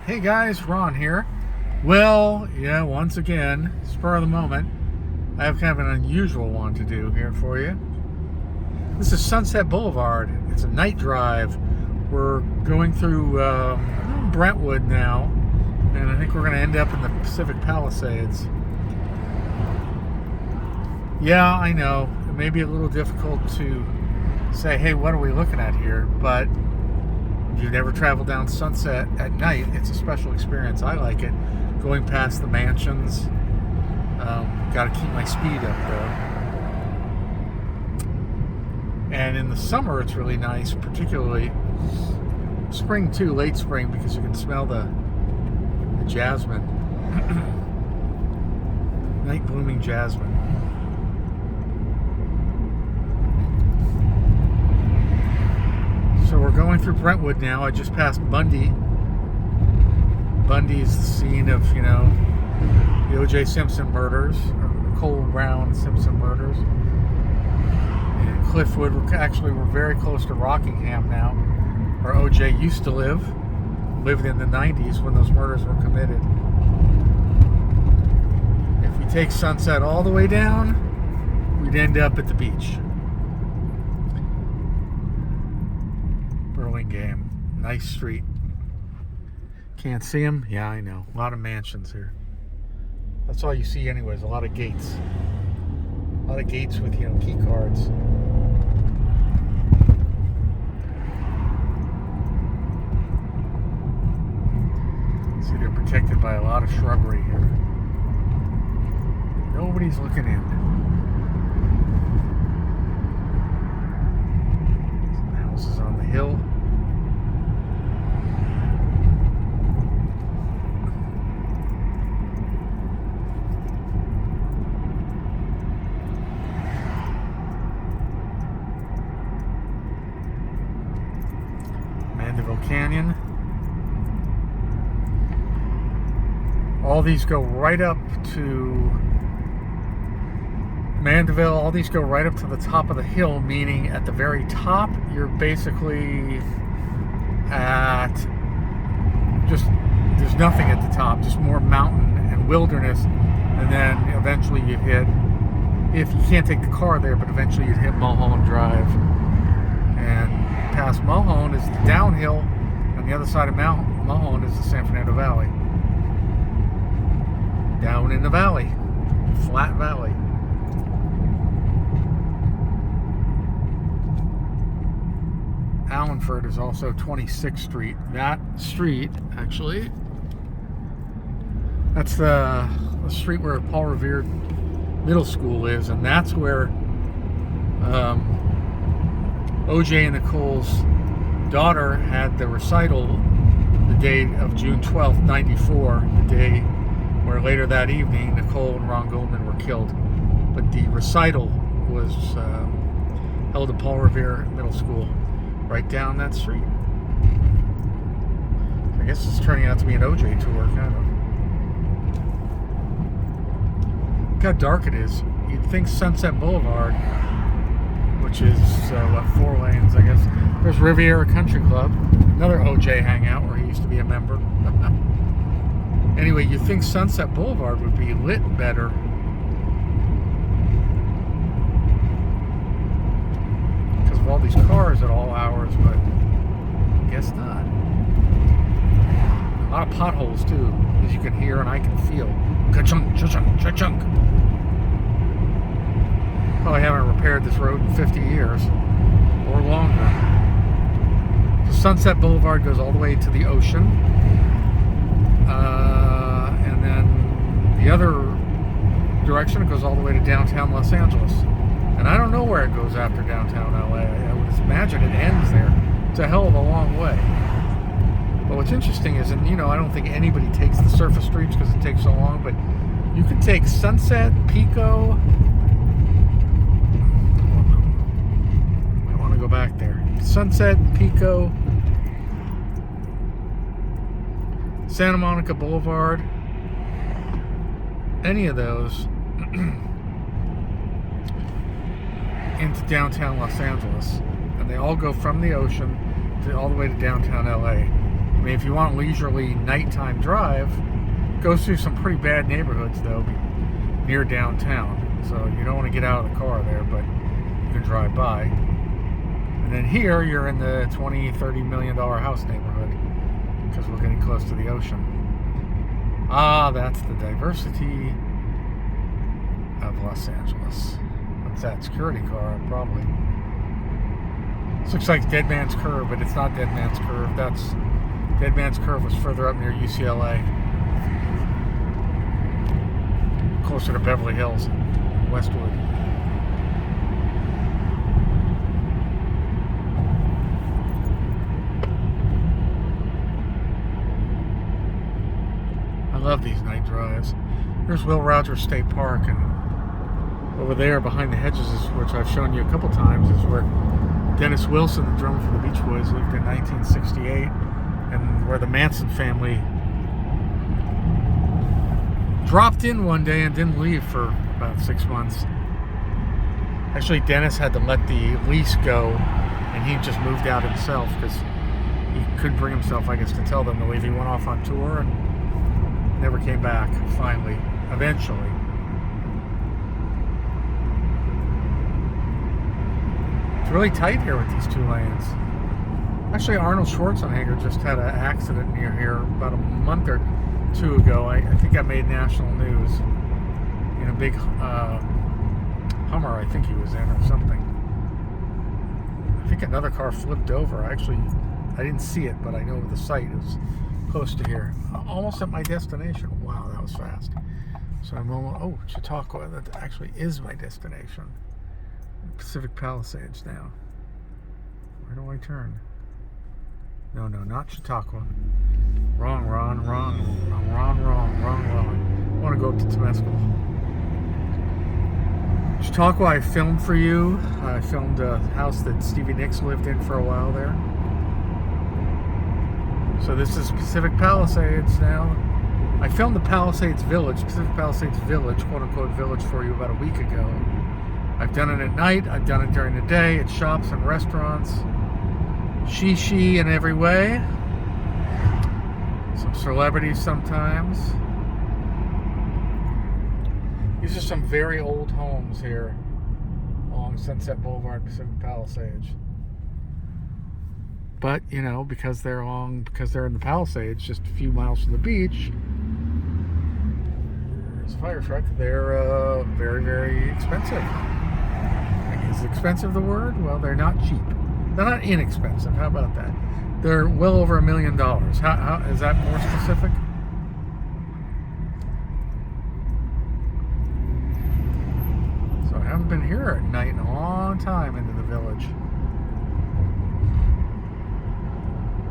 Hey guys, Ron here. Well, yeah, once again, spur of the moment, I have kind of an unusual one to do here for you. This is Sunset Boulevard. It's a night drive. We're going through Brentwood now, and I think we're going to end up in the Pacific Palisades. Yeah, I know, it may be a little difficult to say, hey, what are we looking at here? But if you've never traveled down Sunset at night, it's a special experience. I like it. Going past the mansions. Got to keep my speed up though. And in the summer, it's really nice, particularly spring too, late spring, because you can smell the jasmine. Night blooming jasmine. So we're going through Brentwood now. I just passed Bundy. Bundy's the scene of, the O.J. Simpson murders, or Nicole Brown Simpson murders. And Cliffwood, we're very close to Rockingham now, where O.J. used to live. Lived in the 90s when those murders were committed. If we take Sunset all the way down, we'd end up at the beach. Game. Nice street. Can't see them? Yeah, I know. A lot of mansions here. That's all you see anyways. A lot of gates. A lot of gates with, key cards. See, they're protected by a lot of shrubbery here. Nobody's looking in. Some houses on the hill. Canyon. All these go right up to Mandeville. All these go right up to the top of the hill, meaning at the very top you're basically at there's nothing at the top, just more mountain and wilderness, and then eventually you hit, if you can't take the car there, but eventually you'd hit Mulholland Drive, and past Mulholland is the downhill. On the other side of Mulholland is the San Fernando Valley. Down in the valley. Flat valley. Allenford is also 26th Street. That street, actually, that's the street where Paul Revere Middle School is, and that's where O.J. and Nicole's daughter had the recital the day of June 12th, 94, the day where later that evening Nicole and Ron Goldman were killed. But the recital was held at Paul Revere Middle School, right down that street. I guess it's turning out to be an O.J. tour, kind of. Look how dark it is. You'd think Sunset Boulevard, which is, 4 lanes, I guess. There's Riviera Country Club, another O.J. hangout where he used to be a member. Anyway, you'd think Sunset Boulevard would be lit better. Because of all these cars at all hours, but I guess not. A lot of potholes, too, as you can hear and I can feel. Ka-chunk, cha-chunk, cha-chunk. Probably haven't repaired this road in 50 years or longer. So Sunset Boulevard goes all the way to the ocean, and then the other direction, it goes all the way to downtown Los Angeles. And I don't know where it goes after downtown LA. I would imagine it ends there. It's a hell of a long way. But what's interesting is, and I don't think anybody takes the surface streets because it takes so long, but you could take Sunset, Pico. Go back there. Sunset, Pico, Santa Monica Boulevard, any of those into downtown Los Angeles, and they all go from the ocean to all the way to downtown LA. I mean, if you want a leisurely nighttime drive, goes through some pretty bad neighborhoods though, near downtown. So you don't want to get out of the car there, but you can drive by. And then here you're in the $20-30 million house neighborhood because we're getting close to the ocean. Ah, that's the diversity of Los Angeles. What's that? Security car, probably. This looks like Dead Man's Curve, but it's not Dead Man's Curve. That's Dead Man's Curve was further up near UCLA, closer to Beverly Hills, Westwood. I love these night drives. Here's Will Rogers State Park, and over there behind the hedges, which I've shown you a couple times, is where Dennis Wilson, the drummer for the Beach Boys, lived in 1968, and where the Manson family dropped in one day and didn't leave for about 6 months. Actually, Dennis had to let the lease go, and he just moved out himself because he couldn't bring himself, I guess, to tell them to leave. He went off on tour and never came back, finally, eventually. It's really tight here with these 2 lanes. Actually, Arnold Schwarzenegger just had an accident near here about a month or 2 ago. I think I made national news in a big Hummer, I think he was in, or something. I think another car flipped over. I didn't see it, but I know the site is close to here. Almost at my destination. Wow, that was fast. So I'm almost, Chautauqua, that actually is my destination. Pacific Palisades now. Where do I turn? No, not Chautauqua. Wrong. I want to go up to Temescal. Chautauqua, I filmed for you. I filmed a house that Stevie Nicks lived in for a while there. So this is Pacific Palisades now. I filmed the Palisades Village, Pacific Palisades Village, quote-unquote village, for you about a week ago. I've done it at night. I've done it during the day. It's shops and restaurants. She in every way. Some celebrities sometimes. These are some very old homes here along Sunset Boulevard, Pacific Palisades. But, you know, because they're in the Palisades, just a few miles from the beach, there's a fire truck. They're very, very expensive. Is expensive the word? Well, they're not cheap. They're not inexpensive. How about that? They're well over $1 million. How is that more specific? So I haven't been here at night in a long time into the village.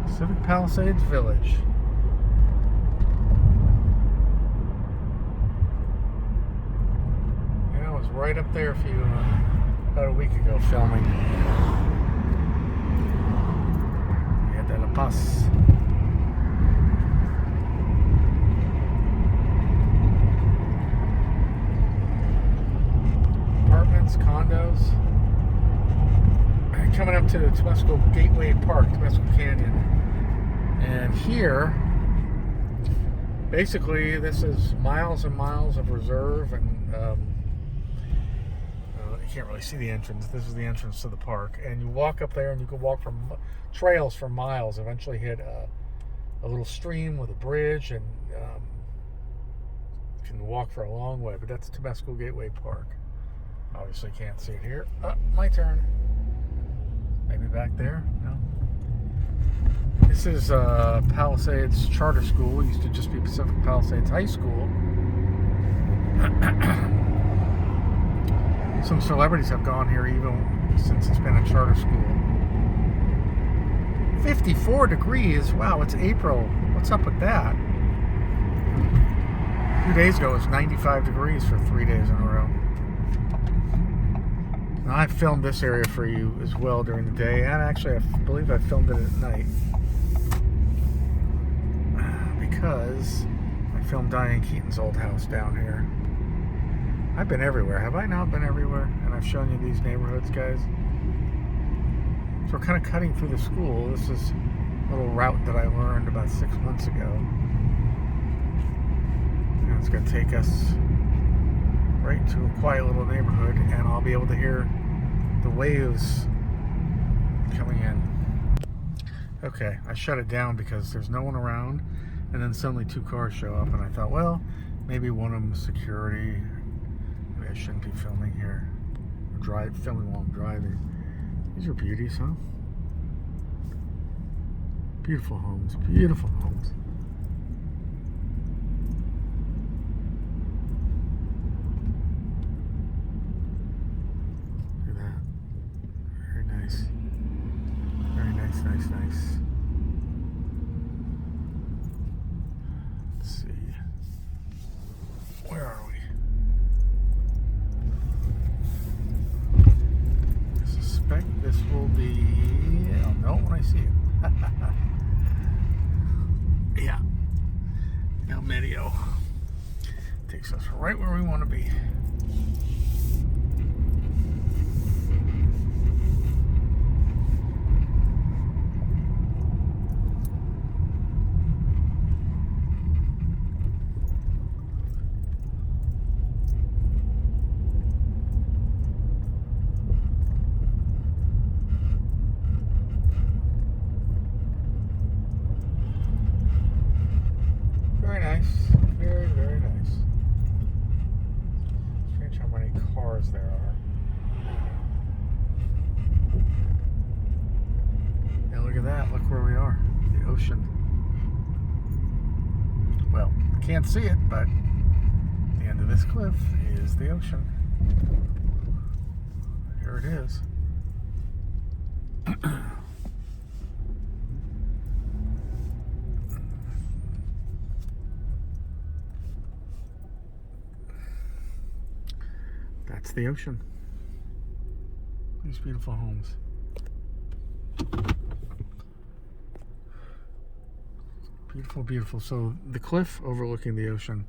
Pacific Palisades Village. Yeah, I was right up there for you about a week ago filming. Via de la Paz. Apartments, condos. Coming up to the Temescal Gateway Park, Temescal Canyon. And here, basically, this is miles and miles of reserve, and you can't really see the entrance. This is the entrance to the park, and you walk up there, and you can walk from trails for miles. Eventually, hit a little stream with a bridge, and you can walk for a long way. But that's Temescal Gateway Park. Obviously, can't see it here. My turn. Maybe back there. No. This is Palisades Charter School. It used to just be Pacific Palisades High School. Some celebrities have gone here even since it's been a charter school. 54 degrees. Wow, it's April. What's up with that? 2 days ago it was 95 degrees for 3 days in a row. Now, I filmed this area for you as well during the day, and actually I believe I filmed it at night. Because I filmed Diane Keaton's old house down here. I've been everywhere. Have I not been everywhere? And I've shown you these neighborhoods, guys. So we're kind of cutting through the school. This is little route that I learned about 6 months ago. And it's going to take us right to a quiet little neighborhood, and I'll be able to hear the waves coming in. Okay, I shut it down because there's no one around, and then suddenly 2 cars show up, and I thought, well, maybe one of them is security. Maybe I shouldn't be filming here. Filming while I'm driving. These are beauties, huh? Beautiful homes, beautiful homes. Look at that. Very nice. Very nice, nice, nice. Let's see. Where are we? I suspect this will be... I'll know when I see it. Yeah. El Medio. Takes us right where we want to be. Very nice. Very, very nice. Strange how many cars there are. And look at that. Look where we are. The ocean. Well, can't see it, but the end of this cliff is the ocean. Here it is. That's the ocean. These beautiful homes. Beautiful, beautiful. So the cliff overlooking the ocean,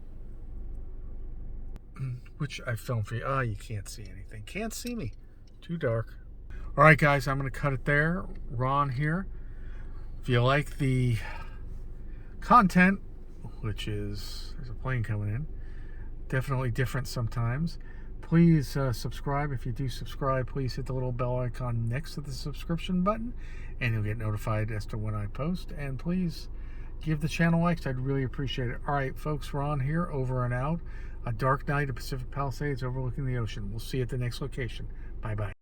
which I filmed for you. Ah, you can't see anything. Can't see me. Too dark. All right, guys, I'm going to cut it there. Ron here. If you like the content, which is, there's a plane coming in, definitely different sometimes, please subscribe. If you do subscribe, please hit the little bell icon next to the subscription button, and you'll get notified as to when I post. And please give the channel likes. I'd really appreciate it. All right, folks, Ron here, over and out. A dark night at Pacific Palisades overlooking the ocean. We'll see you at the next location. Bye-bye.